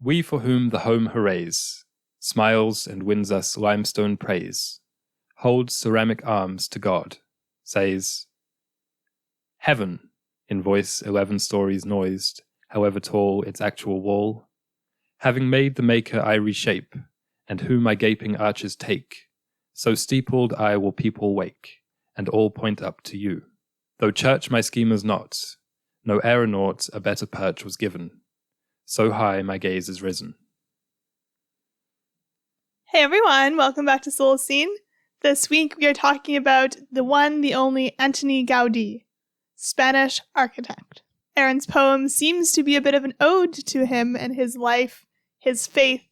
We for whom the home hoorays, smiles and wins us limestone praise, holds ceramic arms to God, says, Heaven, in voice 11 stories noised, however tall its actual wall, having made the maker I reshape, and whom my gaping arches take, so steepled I will people wake, and all point up to you. Though church my schemers not, no aeronaut a better perch was given, so high my gaze is risen. Hey everyone, welcome back to Solacene. This week we are talking about the one, the only Antoni Gaudi, Spanish architect. Aaron's poem seems to be a bit of an ode to him and his life, his faith,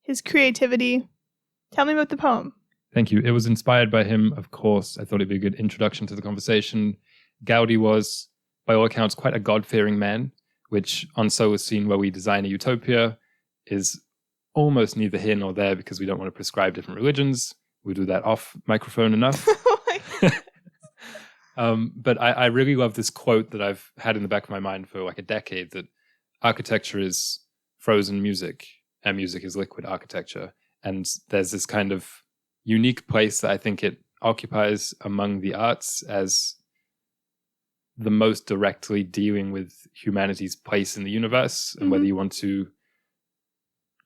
his creativity. Tell me about the poem. Thank you. It was inspired by him, of course. I thought it'd be a good introduction to the conversation. Gaudi was, by all accounts, quite a God-fearing man, which on Solacene, where we design a utopia, is almost neither here nor there because we don't want to prescribe different religions. We do that off microphone enough. Oh my God. But I really love this quote that I've had in the back of my mind for like a decade, that architecture is frozen music and music is liquid architecture. And there's this kind of unique place that I think it occupies among the arts as the most directly dealing with humanity's place in the universe. And whether you want to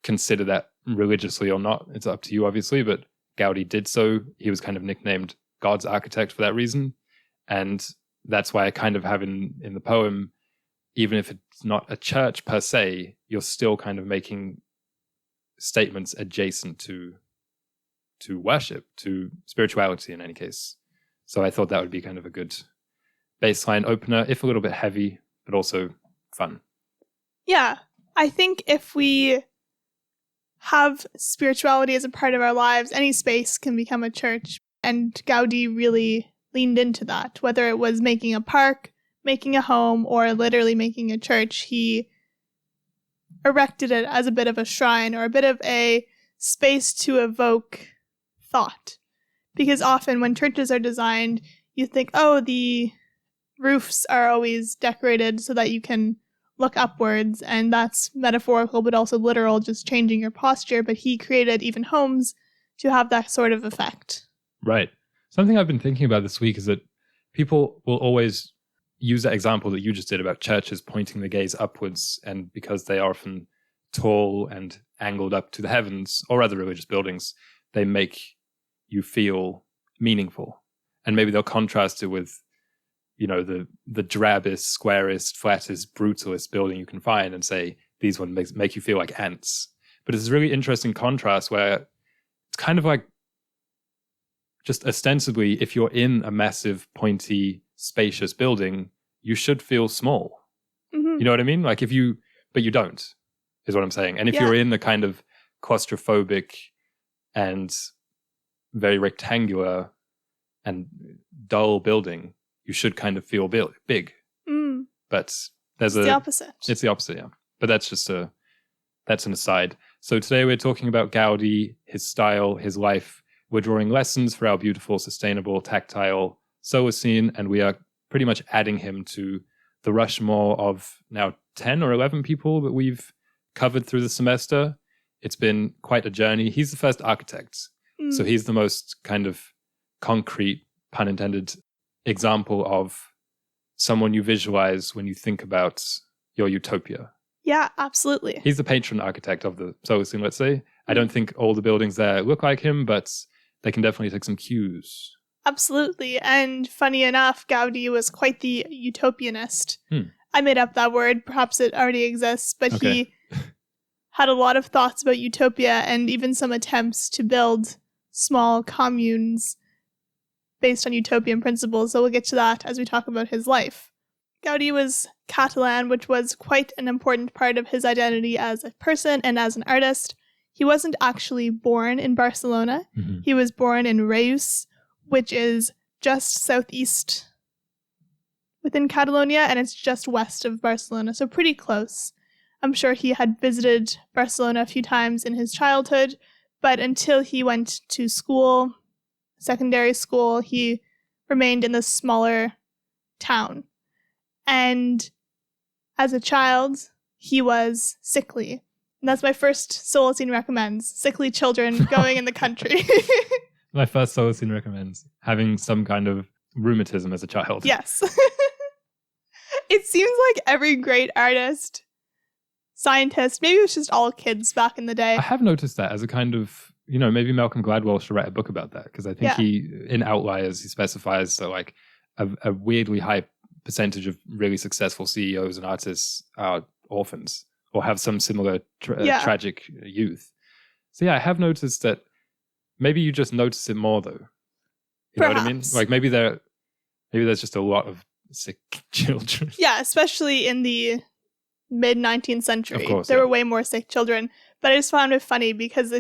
consider that religiously or not, it's up to you, obviously. But Gaudi did so. He was kind of nicknamed God's architect for that reason. And that's why I kind of have in the poem, even if it's not a church per se, you're still kind of making statements adjacent to worship, to spirituality in any case. So I thought that would be kind of a good baseline opener, if a little bit heavy, but also fun. Yeah, I think if we have spirituality as a part of our lives, any space can become a church. And Gaudi really leaned into that, whether it was making a park, making a home, or literally making a church. He erected it as a bit of a shrine or a bit of a space to evoke thought. Because often when churches are designed, you think, oh, the roofs are always decorated so that you can look upwards, and that's metaphorical but also literal, just changing your posture. But he created even homes to have that sort of effect. Right. Something I've been thinking about this week is that people will always use that example that you just did about churches pointing the gaze upwards, and because they are often tall and angled up to the heavens, or other religious buildings, they make you feel meaningful. And maybe they'll contrast it with, you know, the drabbest, squarest, flattest, brutalist building you can find and say, these ones make you feel like ants. But it's a really interesting contrast where it's kind of like, just ostensibly, if you're in a massive, pointy, spacious building, you should feel small. You know what I mean? Like but you don't, is what I'm saying. And if you're in a kind of claustrophobic and very rectangular and dull building, you should kind of feel big. But it's the opposite. It's the opposite, yeah. But that's an aside. So today we're talking about Gaudi, his style, his life. We're drawing lessons for our beautiful, sustainable, tactile Solacene, and we are pretty much adding him to the Rushmore of now 10 or 11 people that we've covered through the semester. It's been quite a journey. He's the first architect. So he's the most kind of concrete, pun intended, example of someone you visualize when you think about your utopia. Yeah, absolutely. He's the patron architect of the Solacene, let's say. I don't think all the buildings there look like him, but they can definitely take some cues. Absolutely. And funny enough, Gaudi was quite the utopianist. I made up that word. Perhaps it already exists, but he had a lot of thoughts about utopia and even some attempts to build small communes based on utopian principles. So we'll get to that as we talk about his life. Gaudi was Catalan, which was quite an important part of his identity as a person and as an artist. He wasn't actually born in Barcelona. He was born in Reus, which is just southeast within Catalonia, and it's just west of Barcelona, so pretty close. I'm sure he had visited Barcelona a few times in his childhood, but until he went to school, secondary school, he remained in this smaller town. And as a child, he was sickly. And that's my first Solacene recommends. Sickly children going in the country. My first Solacene recommends having some kind of rheumatism as a child. Yes. It seems like every great artist, scientist, maybe it was just all kids back in the day. I have noticed that as a kind of, maybe Malcolm Gladwell should write a book about that, because I think in Outliers, he specifies that like a weirdly high percentage of really successful CEOs and artists are orphans or have some similar tragic youth. So yeah, I have noticed that. Maybe you just notice it more though. You know what I mean? Like maybe there's just a lot of sick children. Yeah, especially in the mid-19th century. Of course, there were way more sick children. But I just found it funny because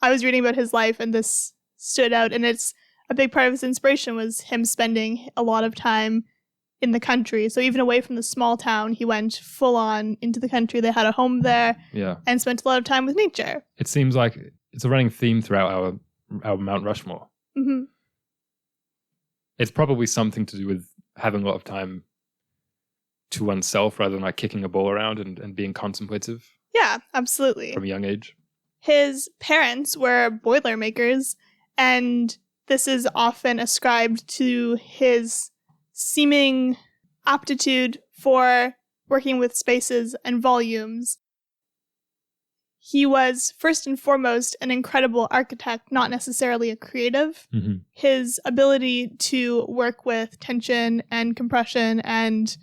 I was reading about his life and this stood out, and it's a big part of his inspiration was him spending a lot of time in the country. So even away from the small town, he went full on into the country. They had a home there and spent a lot of time with nature. It seems like it's a running theme throughout our Mount Rushmore. Mm-hmm. It's probably something to do with having a lot of time to oneself rather than like kicking a ball around and being contemplative. Yeah, absolutely. From a young age. His parents were boilermakers, and this is often ascribed to his seeming aptitude for working with spaces and volumes. He was, first and foremost, an incredible architect, not necessarily a creative. Mm-hmm. His ability to work with tension and compression and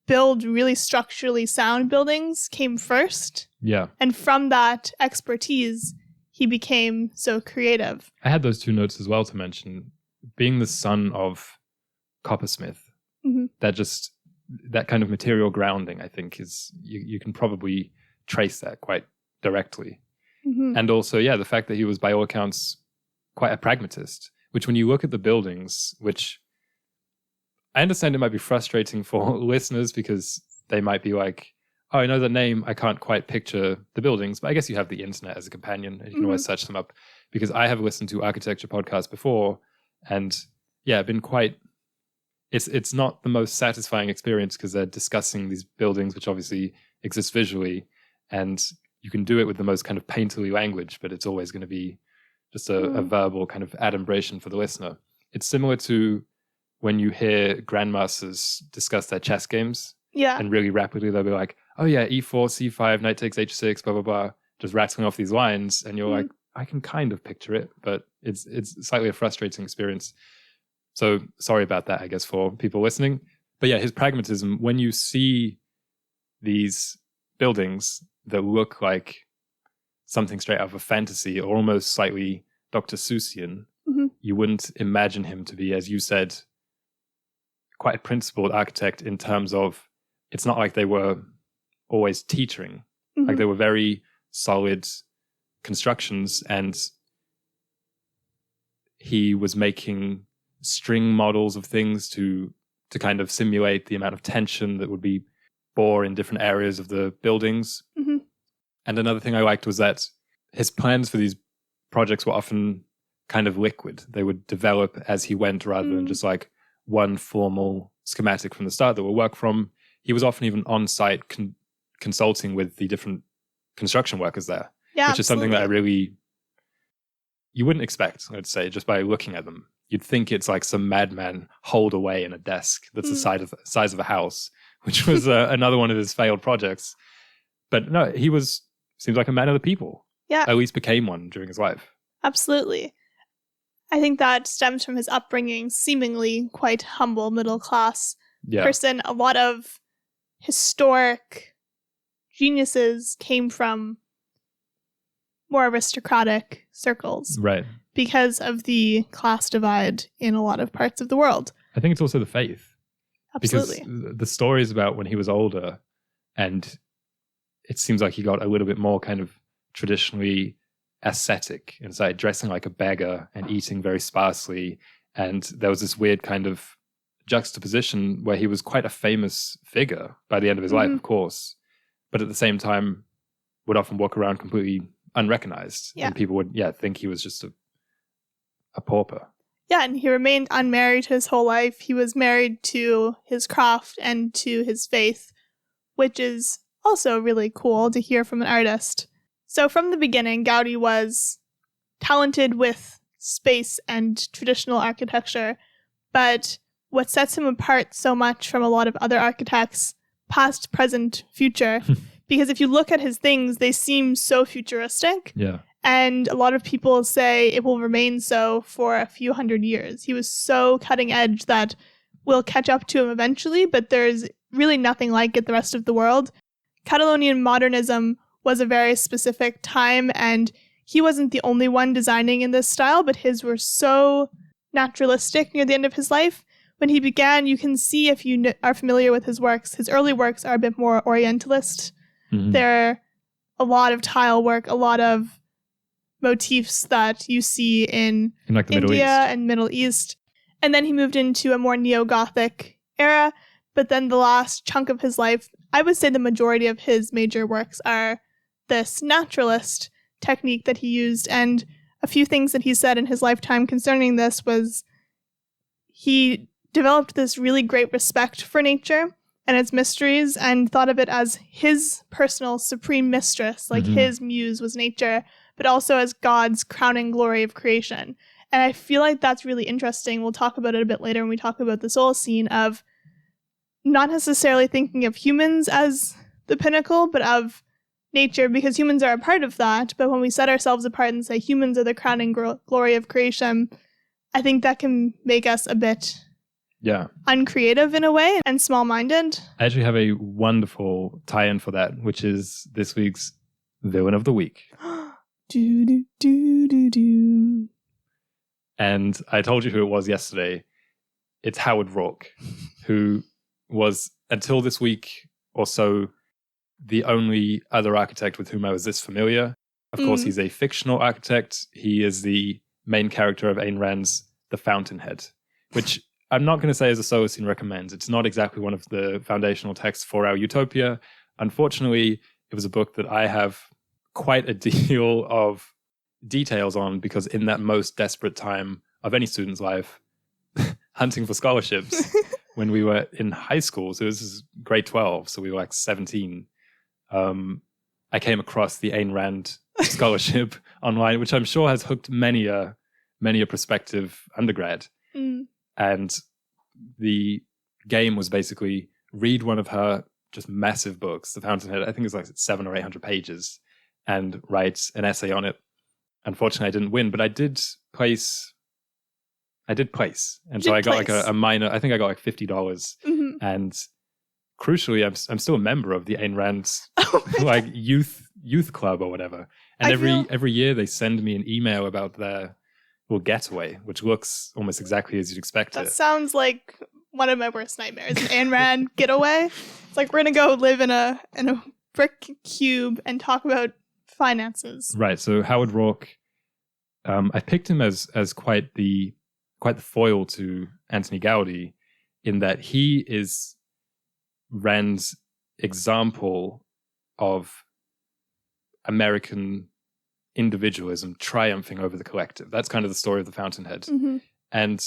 build really structurally sound buildings came first. Yeah. And from that expertise, he became so creative. I had those two notes as well to mention. Being the son of coppersmith, that kind of material grounding, I think, is you can probably trace that quite directly. Mm-hmm. And also, the fact that he was, by all accounts, quite a pragmatist, which when you look at the buildings, which I understand it might be frustrating for listeners because they might be like, oh, I know the name, I can't quite picture the buildings, but I guess you have the internet as a companion and you can always search them up, because I have listened to architecture podcasts before and been quite, it's not the most satisfying experience because they're discussing these buildings which obviously exist visually, and you can do it with the most kind of painterly language, but it's always going to be just a verbal kind of adumbration for the listener. It's similar to when you hear grandmasters discuss their chess games. Yeah. And really rapidly they'll be like, oh yeah, e4, c5, knight takes h6, blah, blah, blah. Just rattling off these lines. And you're like, I can kind of picture it, but it's slightly a frustrating experience. So sorry about that, I guess, for people listening. But yeah, his pragmatism, when you see these buildings that look like something straight out of a fantasy or almost slightly Dr. Seussian, you wouldn't imagine him to be, as you said, quite a principled architect in terms of it's not like they were always teetering. Like they were very solid constructions, and he was making string models of things to kind of simulate the amount of tension that would be bore in different areas of the buildings. And another thing I liked was that his plans for these projects were often kind of liquid. They would develop as he went rather than just like one formal schematic from the start that will work from. He was often even on site consulting with the different construction workers there, which is something that you wouldn't expect, let's say, just by looking at them. You'd think it's like some madman holed away in a desk that's the size of a house, which was another one of his failed projects. But no, seems like a man of the people. Yeah. At least became one during his life. Absolutely. I think that stems from his upbringing, seemingly quite humble middle class person. A lot of historic geniuses came from more aristocratic circles. Right. Because of the class divide in a lot of parts of the world. I think it's also the faith. Absolutely. Because the stories about when he was older, and it seems like he got a little bit more kind of traditionally ascetic inside, dressing like a beggar and eating very sparsely. And there was this weird kind of juxtaposition where he was quite a famous figure by the end of his life, of course, but at the same time would often walk around completely unrecognized. And people would, think he was just a pauper. Yeah, and he remained unmarried his whole life. He was married to his craft and to his faith, which is also really cool to hear from an artist. So from the beginning, Gaudi was talented with space and traditional architecture, but what sets him apart so much from a lot of other architects, past, present, future, because if you look at his things, they seem so futuristic. Yeah. And a lot of people say it will remain so for a few hundred years. He was so cutting edge that we'll catch up to him eventually, but there's really nothing like it the rest of the world. Catalonian modernism was a very specific time, and he wasn't the only one designing in this style, but his were so naturalistic near the end of his life. When he began, you can see, if you are familiar with his works, his early works are a bit more orientalist. Mm-hmm. There are a lot of tile work, a lot of motifs that you see in like the India Middle East. And Middle East. And then he moved into a more neo-Gothic era. But then the last chunk of his life, I would say the majority of his major works are this naturalist technique that he used. And a few things that he said in his lifetime concerning this was he developed this really great respect for nature and its mysteries and thought of it as his personal supreme mistress, like his muse was nature, but also as God's crowning glory of creation. And I feel like that's really interesting. We'll talk about it a bit later when we talk about the Solacene, of not necessarily thinking of humans as the pinnacle, but of nature, because humans are a part of that. But when we set ourselves apart and say humans are the crowning glory of creation, I think that can make us a bit uncreative in a way and small-minded. I actually have a wonderful tie-in for that, which is this week's Villain of the Week. Do, do, do, do, do. And I told you who it was yesterday. It's Howard Roark, who was, until this week or so, the only other architect with whom I was this familiar. Of course, he's a fictional architect. He is the main character of Ayn Rand's The Fountainhead, which I'm not going to say as a Solacene recommends. It's not exactly one of the foundational texts for our utopia. Unfortunately, it was a book that I have quite a deal of details on, because in that most desperate time of any student's life, hunting for scholarships, when we were in high school, so this is grade 12, so we were like 17, I came across the Ayn Rand scholarship online, which I'm sure has hooked many a prospective undergrad. And the game was basically read one of her just massive books, The Fountainhead. I think it's like 700 or 800 pages, and write an essay on it. Unfortunately, I didn't win, but I did place. And so I got like a minor, I think I got like $50. And crucially, I'm still a member of the Ayn Rand like youth club or whatever. And every year they send me an email about their little getaway, which looks almost exactly as you'd expect it. That sounds like one of my worst nightmares, an Ayn Rand getaway. It's like we're going to go live in a brick cube and talk about finances. Right. So Howard Roark, I picked him as quite the foil to Antoni Gaudi, in that he is Rand's example of American individualism triumphing over the collective. That's kind of the story of The Fountainhead. And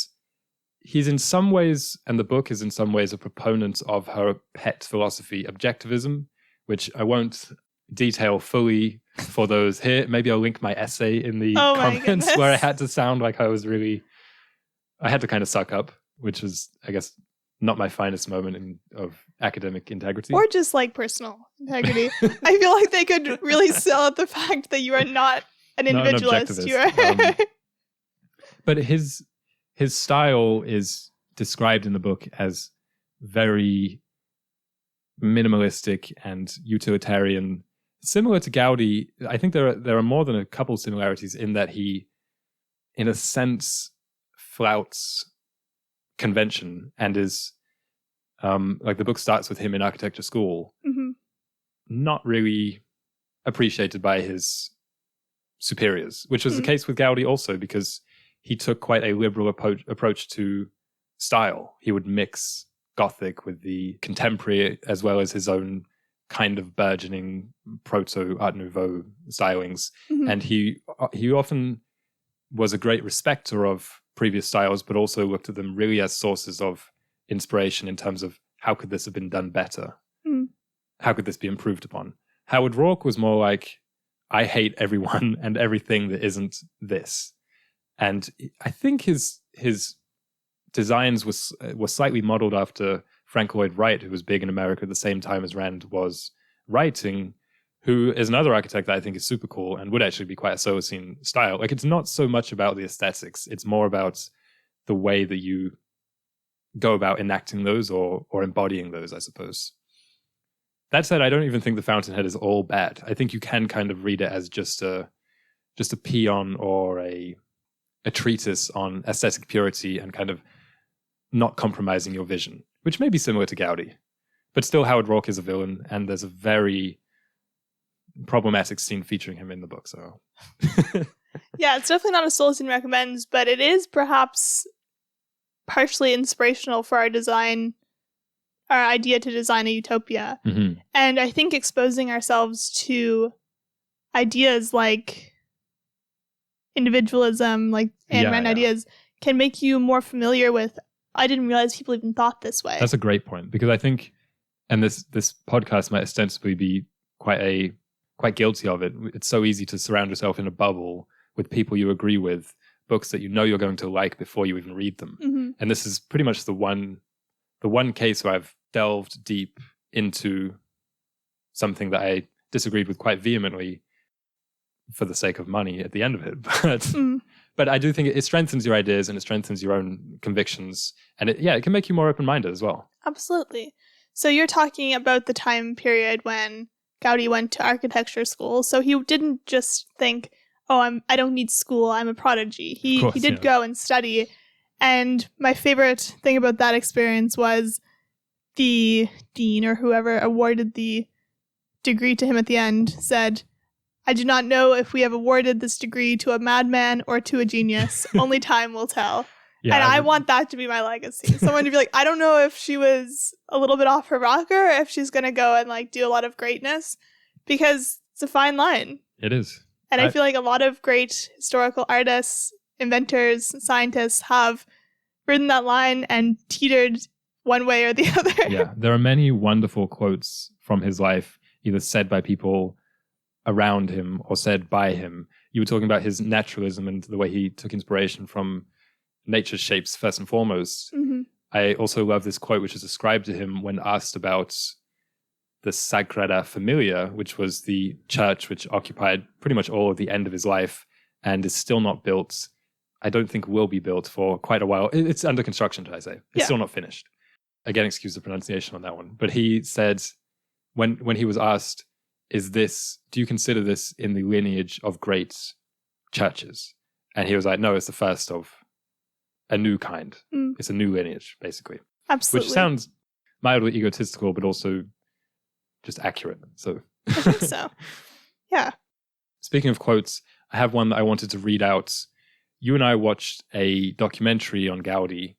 he's in some ways, and the book is in some ways, a proponent of her pet philosophy, objectivism, which I won't detail fully for those here. Maybe I'll link my essay in the comments, where I had to sound like I had to kind of suck up, which was, I guess, not my finest moment of academic integrity. Or just like personal integrity. I feel like they could really sell at the fact that you are not an individualist. You are. But his style is described in the book as very minimalistic and utilitarian, similar to Gaudi. I think there are more than a couple similarities in that he, in a sense, flouts convention and is like the book starts with him in architecture school, not really appreciated by his superiors, which was the case with Gaudi also, because he took quite a liberal approach to style. He would mix Gothic with the contemporary, as well as his own kind of burgeoning proto-Art Nouveau stylings. And he often was a great respecter of previous styles, but also looked at them really as sources of inspiration in terms of how could this have been done better. how could this be improved upon? Howard Roark was more like, I hate everyone and everything that isn't this. And I think his designs were slightly modeled after Frank Lloyd Wright, who was big in America at the same time as Rand was writing, who is another architect that I think is super cool and would actually be quite a Solacene style. Like, it's not so much about the aesthetics. It's more about the way that you go about enacting those or embodying those, I suppose. That said, I don't even think the Fountainhead is all bad. I think you can kind of read it as just a paean or a treatise on aesthetic purity and kind of not compromising your vision, which may be similar to Gaudi. But still, Howard Roark is a villain, and there's a very problematic scene featuring him in the book. So, yeah, it's definitely not a Solacene recommends, but it is perhaps partially inspirational for our idea to design a utopia. Mm-hmm. And I think exposing ourselves to ideas like individualism, like Ayn Rand ideas, can make you more familiar with, I didn't realize people even thought this way. That's a great point, because I think, and this podcast might ostensibly be quite guilty of it. It's so easy to surround yourself in a bubble with people you agree with, books that you know you're going to like before you even read them. Mm-hmm. And this is pretty much the one case where I've delved deep into something that I disagreed with quite vehemently for the sake of money at the end of it. But I do think it strengthens your ideas and it strengthens your own convictions. And it can make you more open-minded as well. Absolutely. So you're talking about the time period when Gaudi went to architecture school. So he didn't just think, I don't need school, I'm a prodigy. He did go and study. And my favorite thing about that experience was the dean or whoever awarded the degree to him at the end said, I do not know if we have awarded this degree to a madman or to a genius. Only time will tell. Yeah, and I want that to be my legacy. Someone to be like, I don't know if she was a little bit off her rocker or if she's going to go and like do a lot of greatness, because it's a fine line. It is. And I feel like a lot of great historical artists, inventors, scientists have ridden that line and teetered one way or the other. Yeah, there are many wonderful quotes from his life, either said by people around him or said by him. You were talking about his naturalism and the way he took inspiration from nature's shapes first and foremost. Mm-hmm. I also love this quote which is ascribed to him when asked about the Sagrada Familia, which was the church which occupied pretty much all of the end of his life and is still not built. I don't think will be built for quite a while. It's under construction, should I say. It's still not finished. Again, excuse the pronunciation on that one. But he said, when he was asked, do you consider this in the lineage of great churches? And he was like, no, it's the first of a new kind. It's a new lineage, basically. Absolutely. Which sounds mildly egotistical, but also just accurate. So I think so. Yeah. Speaking of quotes, I have one that I wanted to read out. You and I watched a documentary on Gaudi,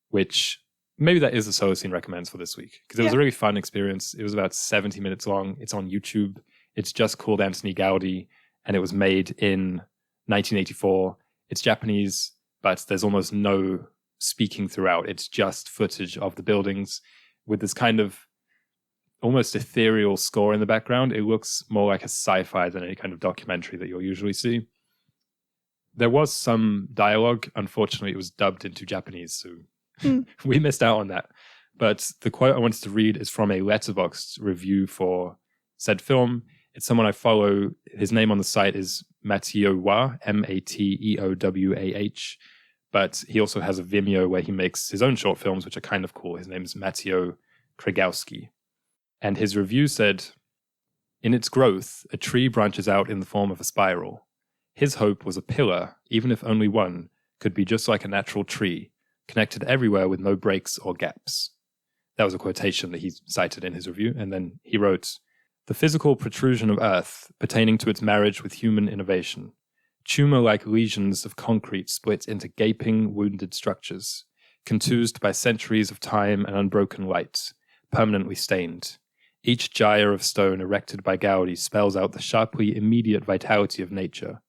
which maybe that is the Solacene recommends for this week, because it was a really fun experience. It was about 70 minutes long. It's on YouTube. It's just called Antoni Gaudi, and it was made in 1984. It's Japanese, but there's almost no speaking throughout. It's just footage of the buildings with this kind of almost ethereal score in the background. It looks more like a sci-fi than any kind of documentary that you'll usually see. There was some dialogue. Unfortunately, it was dubbed into Japanese, so we missed out on that. But the quote I wanted to read is from a Letterboxd review for said film. It's someone I follow. His name on the site is Mateo Wah, Mateowah. But he also has a Vimeo where he makes his own short films, which are kind of cool. His name is Mateo Kragowski. And his review said, in its growth, a tree branches out in the form of a spiral. His hope was a pillar, even if only one, could be just like a natural tree, connected everywhere with no breaks or gaps. That was a quotation that he cited in his review. And then he wrote, the physical protrusion of Earth, pertaining to its marriage with human innovation, tumor-like lesions of concrete split into gaping, wounded structures, contused by centuries of time and unbroken light, permanently stained. Each gyre of stone erected by Gaudi spells out the sharply immediate vitality of nature,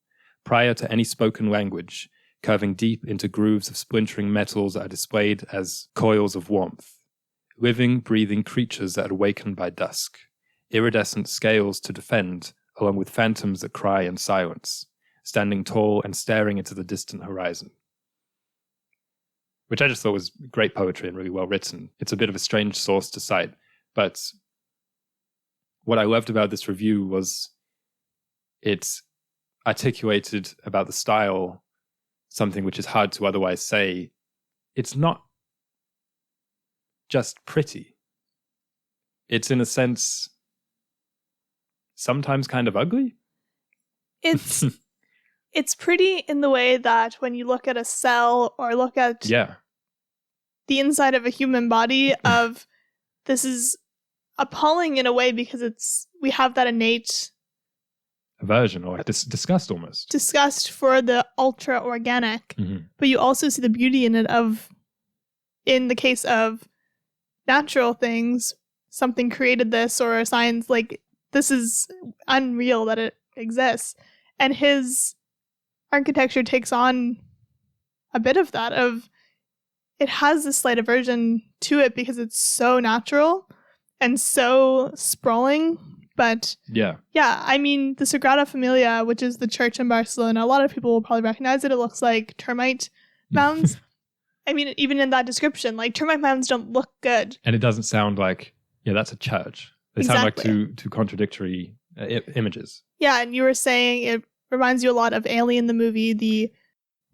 prior to any spoken language, curving deep into grooves of splintering metals that are displayed as coils of warmth, living, breathing creatures that awaken by dusk, iridescent scales to defend, along with phantoms that cry in silence, standing tall and staring into the distant horizon. Which I just thought was great poetry and really well written. It's a bit of a strange source to cite, but what I loved about this review was it articulated about the style something which is hard to otherwise say. It's not just pretty. It's, in a sense, sometimes kind of ugly. It's pretty in the way that when you look at a cell or look at the inside of a human body, of this is appalling in a way because we have that innate aversion or disgust almost. Disgust for the ultra organic. Mm-hmm. But you also see the beauty in it in the case of natural things, something created this, or science, like this is unreal that it exists. And his architecture takes on a bit of that, it has this slight aversion to it because it's so natural and so sprawling. But yeah, I mean, the Sagrada Familia, which is the church in Barcelona, a lot of people will probably recognize it. It looks like termite mounds. I mean, even in that description, like termite mounds don't look good. And it doesn't sound like, that's a church. They sound like two contradictory images. Yeah, and you were saying it reminds you a lot of Alien, the movie.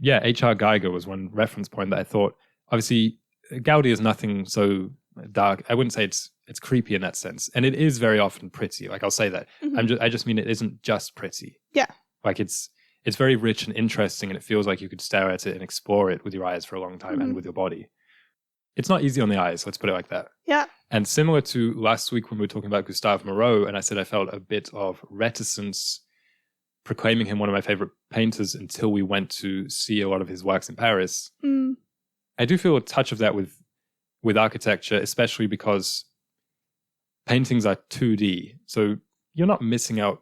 H.R. Geiger was one reference point that I thought, obviously, Gaudi is nothing so dark. I wouldn't say it's creepy in that sense. And it is very often pretty. Like, I'll say that. Mm-hmm. I just mean it isn't just pretty. Yeah. Like, it's very rich and interesting, and it feels like you could stare at it and explore it with your eyes for a long time and with your body. It's not easy on the eyes, let's put it like that. Yeah. And similar to last week when we were talking about Gustave Moreau, and I said I felt a bit of reticence proclaiming him one of my favorite painters until we went to see a lot of his works in Paris. Mm. I do feel a touch of that with architecture, especially because paintings are 2D. So you're not missing out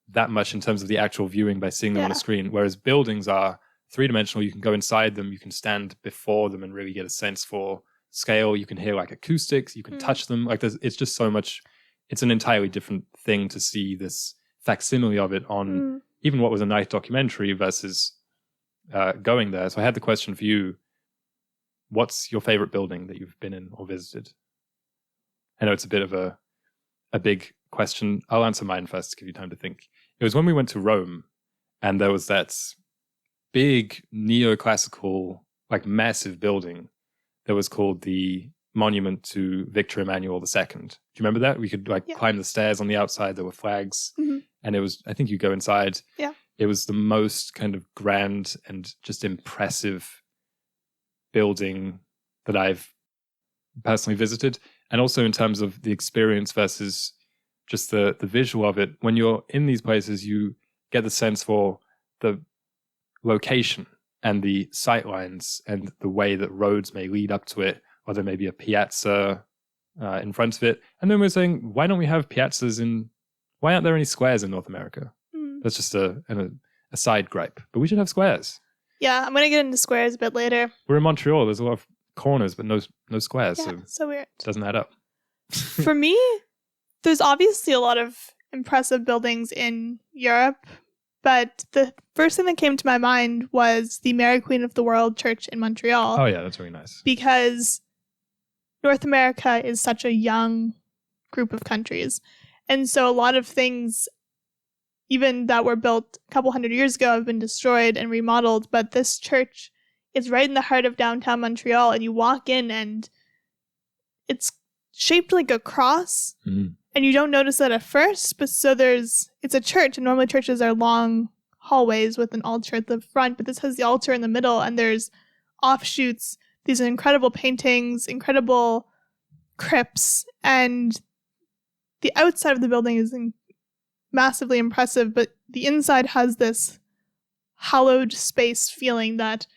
that much in terms of the actual viewing by seeing them on a screen, whereas buildings are three-dimensional. You can go inside them, you can stand before them and really get a sense for scale. You can hear like acoustics, you can touch them. Like it's just so much, it's an entirely different thing to see this facsimile of it on even what was a nice documentary versus going there. So I had the question for you. What's your favorite building that you've been in or visited? I know it's a bit of a big question. I'll answer mine first to give you time to think. It was when we went to Rome, and there was that big neoclassical, like massive building that was called the Monument to Victor Emmanuel II. Do you remember that? We could climb the stairs on the outside. There were flags. Mm-hmm. And it was, I think you go inside. Yeah. It was the most kind of grand and just impressive building that I've personally visited. And also in terms of the experience versus just the visual of it. When you're in these places, you get the sense for the location and the sightlines and the way that roads may lead up to it, or there may be a piazza in front of it. And then we're saying, why don't we have piazzas why aren't there any squares in North America? That's just a side gripe. But we should have squares. Yeah, I'm going to get into squares a bit later. We're in Montreal. There's a lot of corners, but no squares. Yeah, so weird. It doesn't add up. For me, there's obviously a lot of impressive buildings in Europe, but the first thing that came to my mind was the Mary Queen of the World Church in Montreal. Oh yeah, that's really nice. Because North America is such a young group of countries. And so a lot of things, even that were built a couple hundred years ago, have been destroyed and remodeled. But this church is right in the heart of downtown Montreal, and you walk in and it's shaped like a cross. Mm. And you don't notice that at first, but it's a church, and normally churches are long hallways with an altar at the front, but this has the altar in the middle, and there's offshoots, these incredible paintings, incredible crypts, and the outside of the building is massively impressive, but the inside has this hallowed space feeling that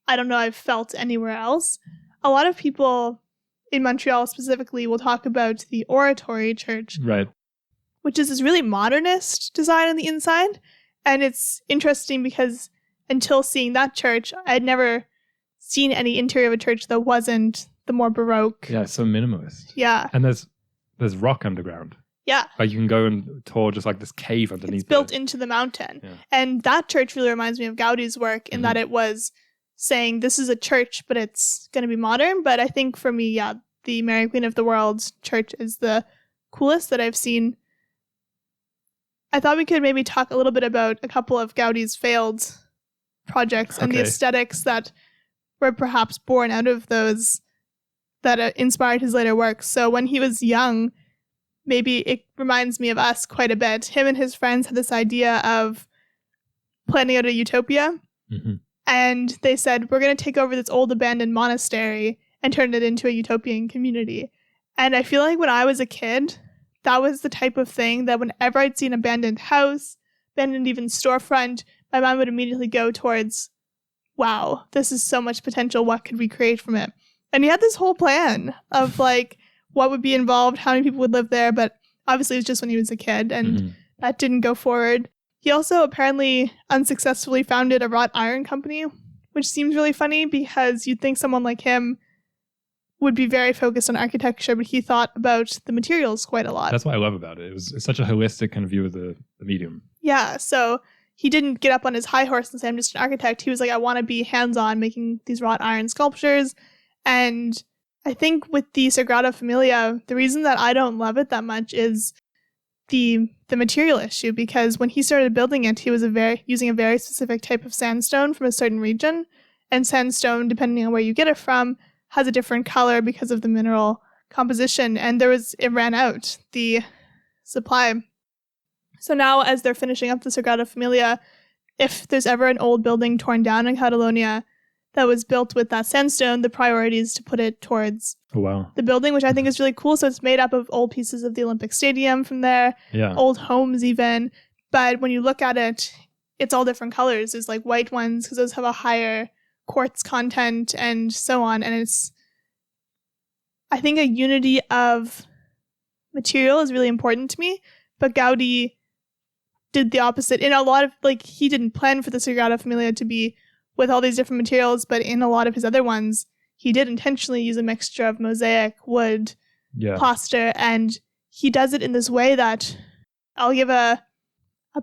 I don't know I've felt anywhere else. A lot of people in Montreal specifically will talk about the Oratory Church, right, which is this really modernist design on the inside. And it's interesting because until seeing that church, I had never seen any interior of a church that wasn't the more Baroque. Yeah, so minimalist. Yeah. And there's rock underground. Yeah. Like you can go and tour just like this cave underneath. It's built into the mountain. Yeah. And that church really reminds me of Gaudi's work in that it was saying this is a church, but it's going to be modern. But I think for me, yeah, the Mary Queen of the World church is the coolest that I've seen. I thought we could maybe talk a little bit about a couple of Gaudi's failed projects and the aesthetics that were perhaps born out of those that inspired his later work. So when he was young, maybe it reminds me of us quite a bit. Him and his friends had this idea of planning out a utopia. And they said, we're going to take over this old abandoned monastery and turn it into a utopian community. And I feel like when I was a kid, that was the type of thing that whenever I'd see an abandoned house, abandoned even storefront, my mind would immediately go towards, wow, this is so much potential. What could we create from it? And he had this whole plan of like what would be involved, how many people would live there. But obviously it was just when he was a kid and that didn't go forward. He also apparently unsuccessfully founded a wrought iron company, which seems really funny because you'd think someone like him would be very focused on architecture, but he thought about the materials quite a lot. That's what I love about it. It's such a holistic kind of view of the medium. Yeah, so he didn't get up on his high horse and say, I'm just an architect. He was like, I want to be hands-on making these wrought iron sculptures. And I think with the Sagrada Familia, the reason that I don't love it that much is the material issue, because when he started building it, he was using a very specific type of sandstone from a certain region. And sandstone, depending on where you get it from, has a different color because of the mineral composition. And it ran out, the supply. So now as they're finishing up the Sagrada Familia, if there's ever an old building torn down in Catalonia that was built with that sandstone, the priority is to put it towards the building, which I think is really cool. So it's made up of old pieces of the Olympic Stadium from there, old homes even. But when you look at it, it's all different colors. There's like white ones because those have a higher quartz content and so on. And it's, I think a unity of material is really important to me. But Gaudi did the opposite. In a lot of, like, he didn't plan for the Sagrada Familia to be with all these different materials, but in a lot of his other ones, he did intentionally use a mixture of mosaic, wood, plaster, and he does it in this way that I'll give a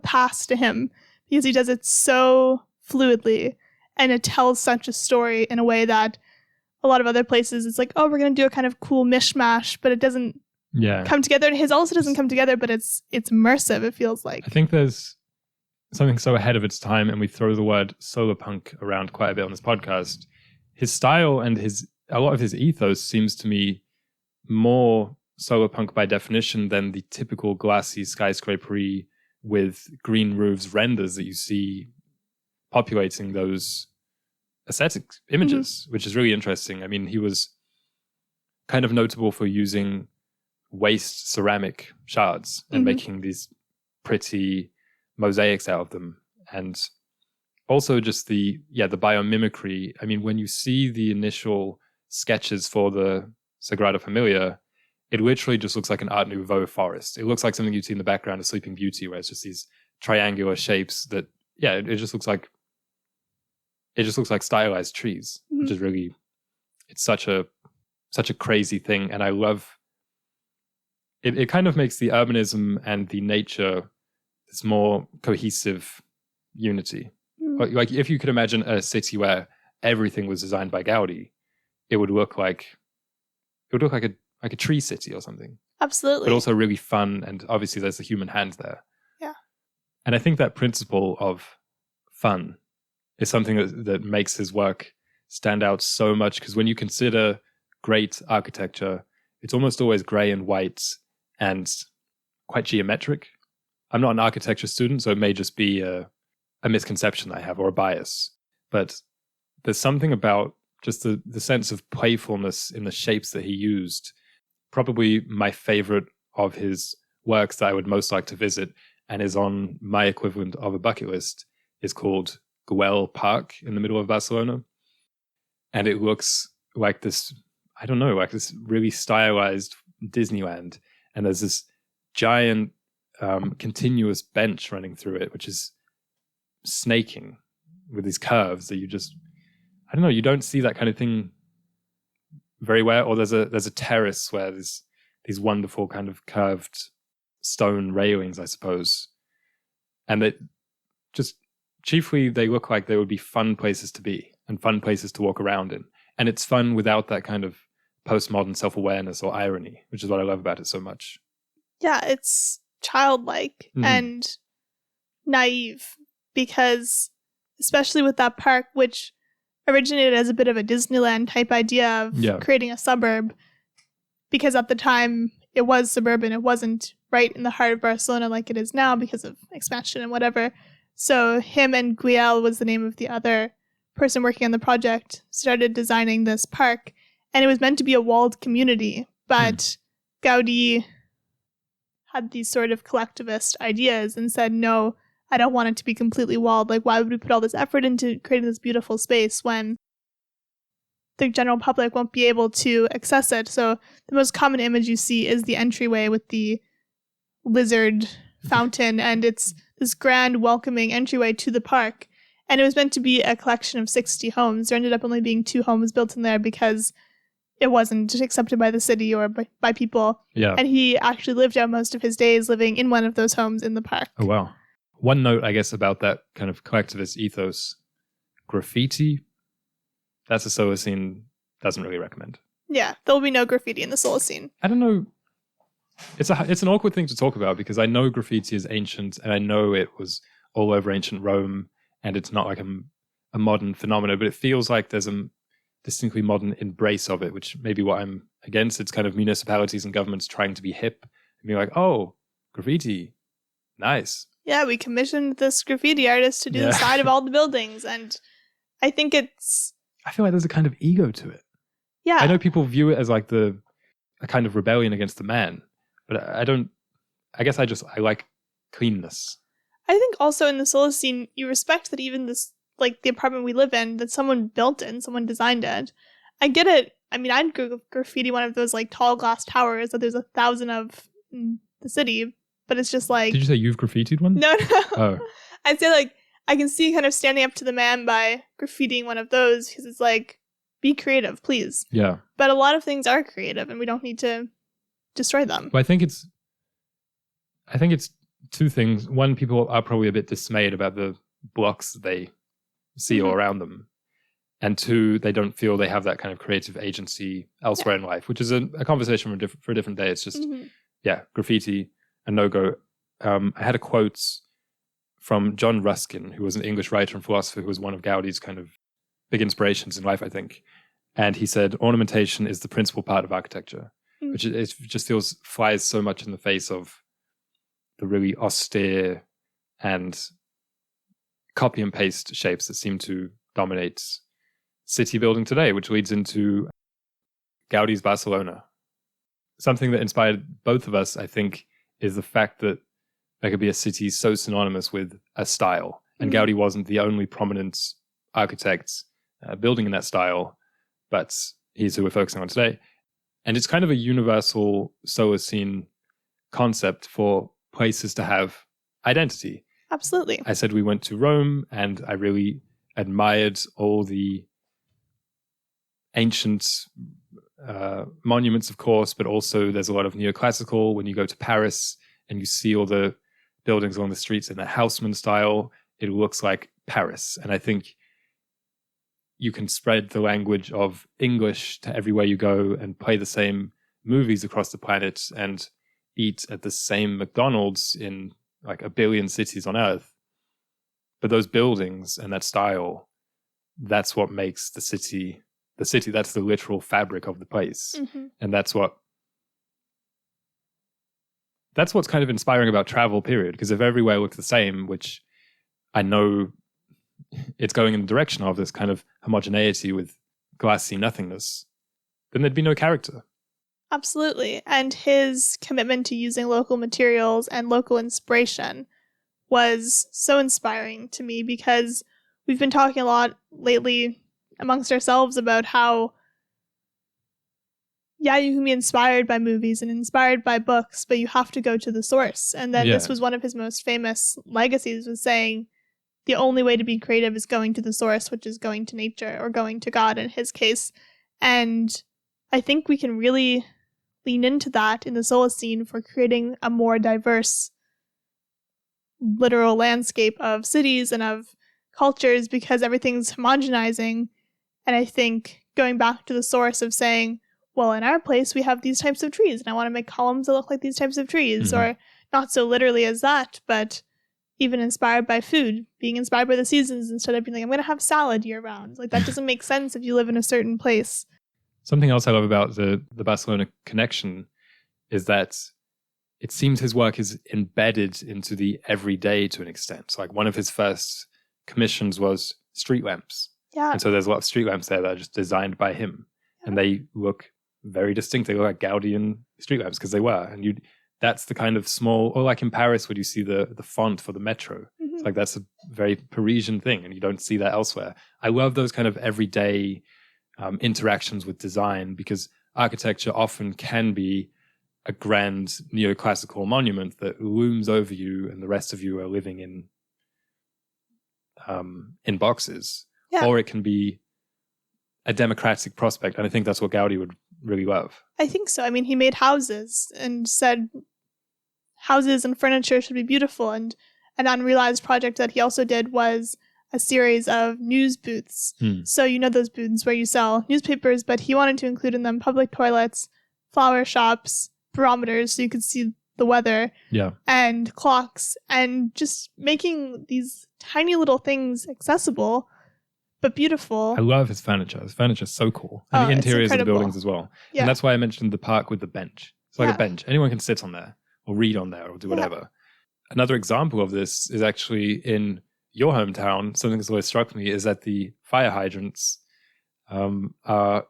pass to him because he does it so fluidly and it tells such a story in a way that a lot of other places it's like, oh, we're going to do a kind of cool mishmash, but it doesn't come together. And his also doesn't come together, but it's immersive, it feels like. I think there's something so ahead of its time, and we throw the word solar punk around quite a bit on this podcast. His style and a lot of his ethos seems to me more solar punk by definition than the typical glassy skyscrapery with green roofs renders that you see populating those aesthetic images, which is really interesting. I mean, he was kind of notable for using waste ceramic shards and making these pretty mosaics out of them. And also just the biomimicry. I mean, when you see the initial sketches for the Sagrada Familia, it literally just looks like an Art Nouveau forest. It looks like something you'd see in the background of Sleeping Beauty, where it's just these triangular shapes that, it just looks like stylized trees, which is really, it's such a crazy thing. And I love it. It kind of makes the urbanism and the nature this more cohesive unity. Like if you could imagine a city where everything was designed by Gaudi, it would look like a tree city or something. Absolutely. But also really fun, and obviously there's the human hand there. Yeah. And I think that principle of fun is something that makes his work stand out so much, because when you consider great architecture, it's almost always gray and white and quite geometric. I'm not an architecture student, so it may just be a misconception I have or a bias. But there's something about just the sense of playfulness in the shapes that he used. Probably my favorite of his works that I would most like to visit and is on my equivalent of a bucket list is called Güell Park in the middle of Barcelona. And it looks like this, I don't know, like this really stylized Disneyland. And there's this giant continuous bench running through it, which is snaking with these curves that you just, I don't know, you don't see that kind of thing very well. Or there's a terrace where there's these wonderful kind of curved stone railings, I suppose. And that just chiefly they look like they would be fun places to be and fun places to walk around in. And it's fun without that kind of postmodern self-awareness or irony, which is what I love about it so much. Yeah, it's childlike and naive, because especially with that park, which originated as a bit of a Disneyland type idea of creating a suburb, because at the time it was suburban. It wasn't right in the heart of Barcelona like it is now because of expansion and whatever. So him and Güell was the name of the other person working on the project, started designing this park, and it was meant to be a walled community, but Gaudi had these sort of collectivist ideas and said, no, I don't want it to be completely walled. Like, why would we put all this effort into creating this beautiful space when the general public won't be able to access it? So the most common image you see is the entryway with the lizard fountain, and it's this grand welcoming entryway to the park. And it was meant to be a collection of 60 homes. There ended up only being 2 homes built in there because it wasn't accepted by the city or by people. Yeah. And he actually lived out most of his days living in one of those homes in the park. Oh, wow. One note, I guess, about that kind of collectivist ethos, graffiti, that's a Solacene doesn't really recommend. Yeah, there'll be no graffiti in the Solacene. I don't know. It's an awkward thing to talk about because I know graffiti is ancient and I know it was all over ancient Rome and it's not like a modern phenomenon, but it feels like there's a distinctly modern embrace of it, which may be what I'm against. It's kind of municipalities and governments trying to be hip and be like, oh, graffiti, nice. Yeah, we commissioned this graffiti artist to do the side of all the buildings, and I think I feel like there's a kind of ego to it. Yeah. I know people view it as like a kind of rebellion against the man, but I don't, I guess I like cleanness. I think also in the Solacene, you respect that even this, like the apartment we live in, that someone built it and someone designed it. I get it. I mean, I'd graffiti one of those like tall glass towers that there's 1,000 of in the city, but it's just like... Did you say you've graffitied one? No. Oh. I'd say like, I can see kind of standing up to the man by graffitiing one of those because it's like, be creative, please. Yeah. But a lot of things are creative and we don't need to destroy them. Well, I think it's 2 things. One, people are probably a bit dismayed about the blocks that they see all around them. And 2, they don't feel they have that kind of creative agency elsewhere in life, which is a conversation for a different day. It's just, graffiti, a no-go. I had a quote from John Ruskin, who was an English writer and philosopher who was one of Gaudi's kind of big inspirations in life, I think. And he said, ornamentation is the principal part of architecture, which it just flies so much in the face of the really austere and copy and paste shapes that seem to dominate city building today, which leads into Gaudi's Barcelona. Something that inspired both of us, I think, is the fact that there could be a city so synonymous with a style. And Gaudi wasn't the only prominent architect building in that style, but he's who we're focusing on today. And it's kind of a universal Solacene concept for places to have identity. Absolutely. I said we went to Rome and I really admired all the ancient monuments, of course, but also there's a lot of neoclassical. When you go to Paris and you see all the buildings along the streets in the Haussmann style, it looks like Paris. And I think you can spread the language of English to everywhere you go and play the same movies across the planet and eat at the same McDonald's in like 1 billion cities on Earth. But those buildings and that style, that's what makes the city, that's the literal fabric of the place. And that's what's kind of inspiring about travel, period. Because if everywhere looks the same, which I know it's going in the direction of this kind of homogeneity with glassy nothingness, then there'd be no character. Absolutely. And his commitment to using local materials and local inspiration was so inspiring to me, because we've been talking a lot lately amongst ourselves about how, yeah, you can be inspired by movies and inspired by books, but you have to go to the source. And then this was one of his most famous legacies, was saying the only way to be creative is going to the source, which is going to nature or going to God in his case. And I think we can really lean into that in the Solacene for creating a more diverse literal landscape of cities and of cultures, because everything's homogenizing. And I think going back to the source of saying, well, in our place, we have these types of trees, and I want to make columns that look like these types of trees, or not so literally as that, but even inspired by food, being inspired by the seasons instead of being like, I'm going to have salad year round. Like, that doesn't make sense if you live in a certain place. Something else I love about the Barcelona connection is that it seems his work is embedded into the everyday to an extent. So like one of his first commissions was street lamps. Yeah. And so there's a lot of street lamps there that are just designed by him. Yeah. And they look very distinct. They look like Gaudian street lamps because they were. And that's the kind of small, or like in Paris where you see the font for the metro. It's like that's a very Parisian thing, and you don't see that elsewhere. I love those kind of everyday interactions with design, because architecture often can be a grand neoclassical monument that looms over you and the rest of you are living in boxes. Yeah. Or it can be a democratic prospect. And I think that's what Gaudi would really love. I think so. I mean, he made houses and said houses and furniture should be beautiful. And an unrealized project that he also did was a series of news booths. So you know those booths where you sell newspapers, but he wanted to include in them public toilets, flower shops, barometers so you could see the weather, and clocks, and just making these tiny little things accessible but beautiful. I love his furniture. His furniture is so cool. And the interiors of the buildings as well. Yeah. And that's why I mentioned the park with the bench. It's like a bench. Anyone can sit on there or read on there or do whatever. Another example of this is actually in your hometown. Something that's always struck me is that the fire hydrants are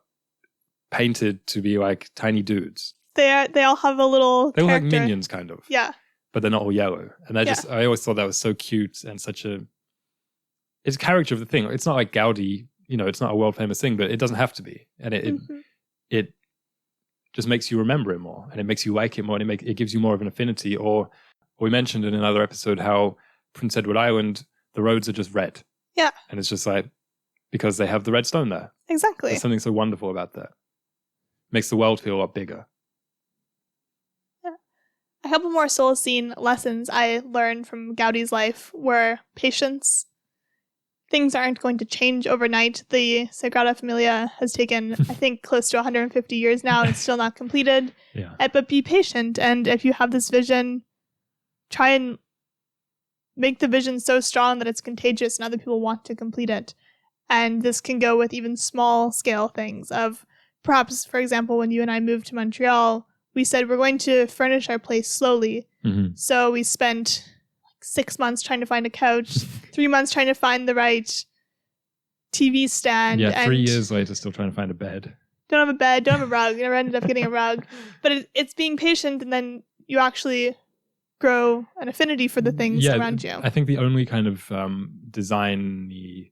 painted to be like tiny dudes. They all have a little They look like minions, kind of. Yeah. But they're not all yellow. And I always thought that was so cute and such a... It's a character of the thing. It's not like Gaudi, it's not a world famous thing, but it doesn't have to be. And it just makes you remember it more, and it makes you like it more, and it gives you more of an affinity. Or we mentioned in another episode how Prince Edward Island, the roads are just red. Yeah. And it's just like, because they have the red stone there. Exactly. There's something so wonderful about that. Makes the world feel a lot bigger. Yeah. A couple more Solacene lessons I learned from Gaudi's life were patience. Things aren't going to change overnight. The Sagrada Familia has taken, I think, close to 150 years now, and it's still not completed. Yeah. But be patient, and if you have this vision, try and make the vision so strong that it's contagious and other people want to complete it. And this can go with even small scale things of perhaps, for example, when you and I moved to Montreal, we said we're going to furnish our place slowly. So we spent 6 months trying to find a couch, 3 months trying to find the right TV stand. Yeah, 3 years later, still trying to find a bed. Don't have a bed, don't have a rug. Never ended up getting a rug. But it's being patient, and then you actually grow an affinity for the things around you. I think the only kind of design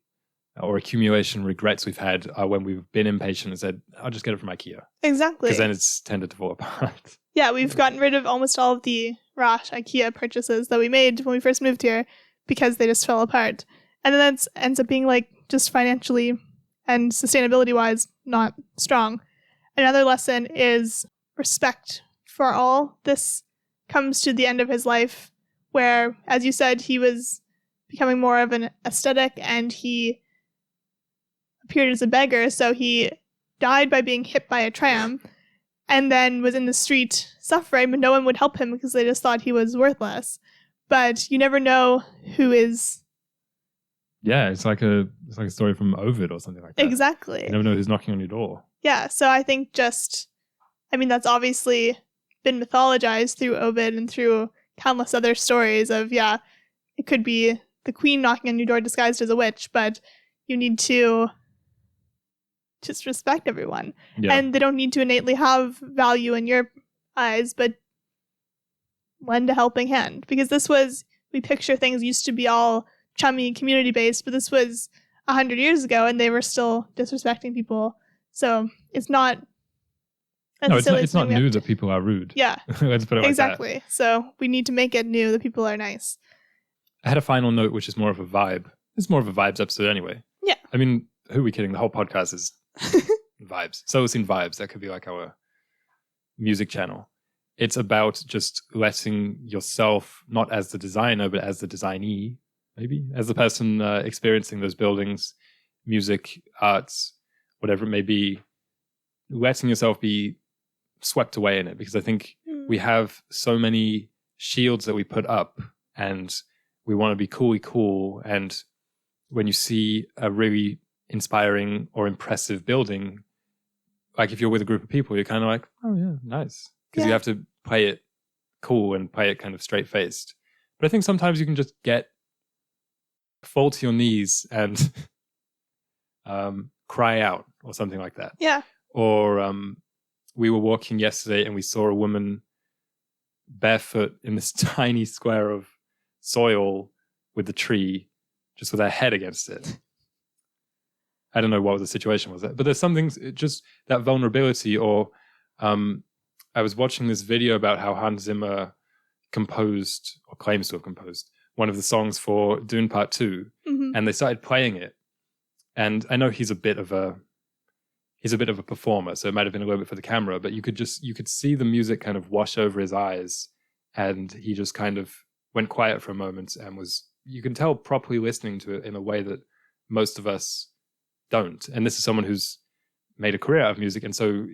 or accumulation regrets we've had are when we've been impatient and said, I'll just get it from IKEA. Exactly. Because then it's tended to fall apart. Yeah, we've gotten rid of almost all of the rash IKEA purchases that we made when we first moved here because they just fell apart. And then that ends up being like just financially and sustainability wise not strong. Another lesson is respect for all. This comes to the end of his life where, as you said, he was becoming more of an aesthetic and he appeared as a beggar. So he died by being hit by a tram and then was in the street suffering, but no one would help him because they just thought he was worthless. But you never know who is... Yeah, it's like a story from Ovid or something like that. Exactly. You never know who's knocking on your door. Yeah, so I think that's obviously been mythologized through Ovid and through countless other stories of, it could be the queen knocking on your door disguised as a witch, but you need to just respect everyone. Yeah. And they don't need to innately have value in your eyes, but lend a helping hand. Because we picture things used to be all chummy, community-based, but this was 100 years ago, and they were still disrespecting people. So it's not... it's not new that people are rude. Yeah. Let's put it like exactly. that. So we need to make it new that people are nice. I had a final note, which is more of a vibe. It's more of a vibes episode anyway. Yeah. I mean, who are we kidding? The whole podcast is vibes. Solacene vibes. That could be like our music channel. It's about just letting yourself, not as the designer, but as the designee, maybe, as the person experiencing those buildings, music, arts, whatever it may be, letting yourself be swept away in it. Because I think we have so many shields that we put up, and we want to be cool. And when you see a really inspiring or impressive building, like if you're with a group of people, you're kind of like, oh yeah, nice. Because you have to play it cool and play it kind of straight-faced. But I think sometimes you can just fall to your knees and cry out or something like that. Yeah. Or we were walking yesterday and we saw a woman barefoot in this tiny square of soil with the tree, just with her head against it. I don't know what the situation was, but there's some things, just that vulnerability. Or I was watching this video about how Hans Zimmer composed, or claims to have composed, one of the songs for Dune Part 2, and they started playing it. And I know he's a bit of a performer, so it might have been a little bit for the camera, but you could see the music kind of wash over his eyes, and he just kind of went quiet for a moment and you can tell, properly listening to it in a way that most of us don't. And this is someone who's made a career out of music, and so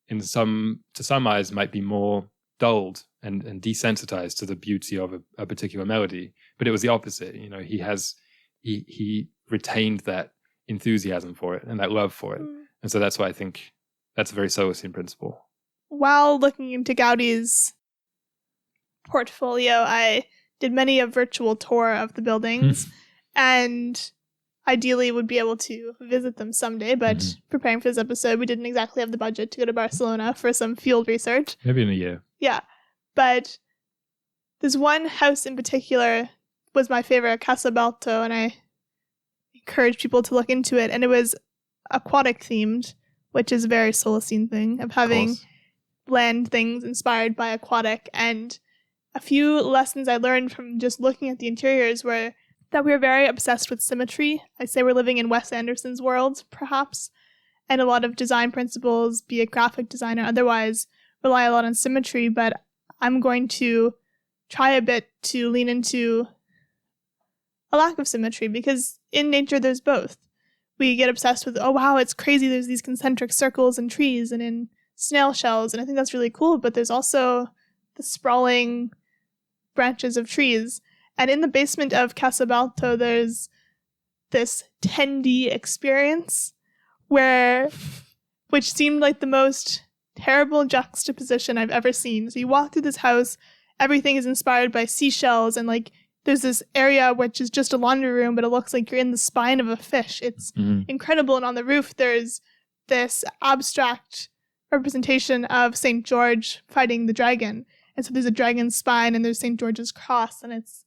to some eyes might be more dulled and desensitized to the beauty of a particular melody. But it was the opposite. You know, he retained that enthusiasm for it and that love for it. And so that's why I think that's a very Solacene principle. While looking into Gaudi's portfolio, I did many a virtual tour of the buildings and ideally would be able to visit them someday, but preparing for this episode, we didn't exactly have the budget to go to Barcelona for some field research. Maybe in a year. Yeah. But this one house in particular was my favorite, Casa Balto, and I encourage people to look into it. And it was aquatic themed, which is a very Solacene thing of having land things inspired by aquatic. And a few lessons I learned from just looking at the interiors were that we are very obsessed with symmetry. I say we're living in Wes Anderson's world, perhaps, and a lot of design principles, be it graphic design or otherwise, rely a lot on symmetry, but I'm going to try a bit to lean into a lack of symmetry, because in nature there's both. We get obsessed with, oh wow, it's crazy, there's these concentric circles in trees and in snail shells, and I think that's really cool, but there's also the sprawling branches of trees. And in the basement of Casa Balto, there's this 10D experience which seemed like the most terrible juxtaposition I've ever seen. So you walk through this house, everything is inspired by seashells, and like there's this area which is just a laundry room, but it looks like you're in the spine of a fish. It's incredible. And on the roof, there's this abstract representation of St. George fighting the dragon. And so there's a dragon's spine and there's St. George's cross, and it's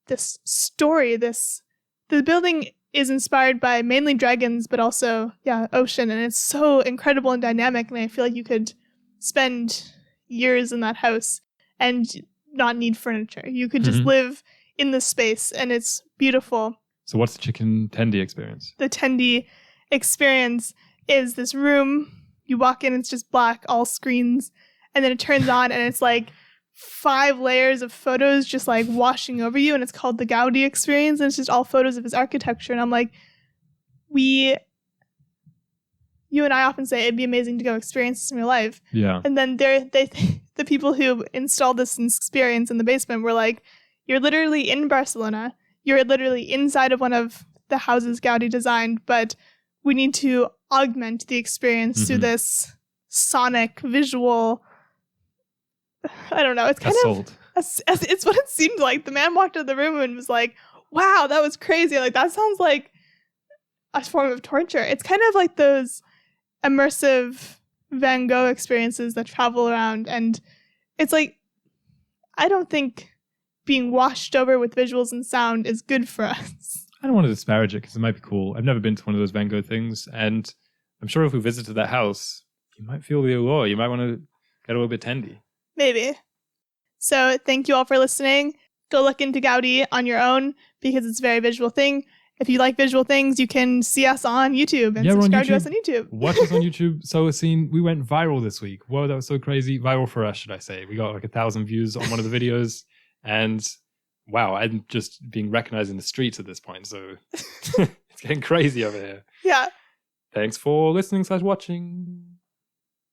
this story, the building is inspired by mainly dragons, but also, ocean. And it's so incredible and dynamic. And I feel like you could spend years in that house and not need furniture. You could just live in this space, and it's beautiful. So what's the chicken tendy experience? The tendy experience is this room. You walk in, it's just black, all screens. And then it turns on and it's like 5 layers of photos just like washing over you, and it's called the Gaudi experience, and it's just all photos of his architecture. And I'm like, you and I often say it'd be amazing to go experience this in real life. Yeah. And then the people who installed this experience in the basement were like, you're literally in Barcelona, you're literally inside of one of the houses Gaudi designed, but we need to augment the experience through this sonic visual, I don't know. It's kind of, it's what it seemed like. The man walked out of the room and was like, wow, that was crazy. Like, that sounds like a form of torture. It's kind of like those immersive Van Gogh experiences that travel around. And it's like, I don't think being washed over with visuals and sound is good for us. I don't want to disparage it because it might be cool. I've never been to one of those Van Gogh things. And I'm sure if we visited that house, you might feel the allure. You might want to get a little bit tendy. Maybe. So thank you all for listening. Go look into Gaudi on your own because it's a very visual thing. if you like visual things, you can see us on YouTube and subscribe to us on YouTube. Watch us on YouTube. Solacene, we went viral this week. Whoa, that was so crazy. Viral for us, should I say. We got like 1,000 views on one of the videos. And wow, I'm just being recognized in the streets at this point. So it's getting crazy over here. Yeah. Thanks for listening/watching.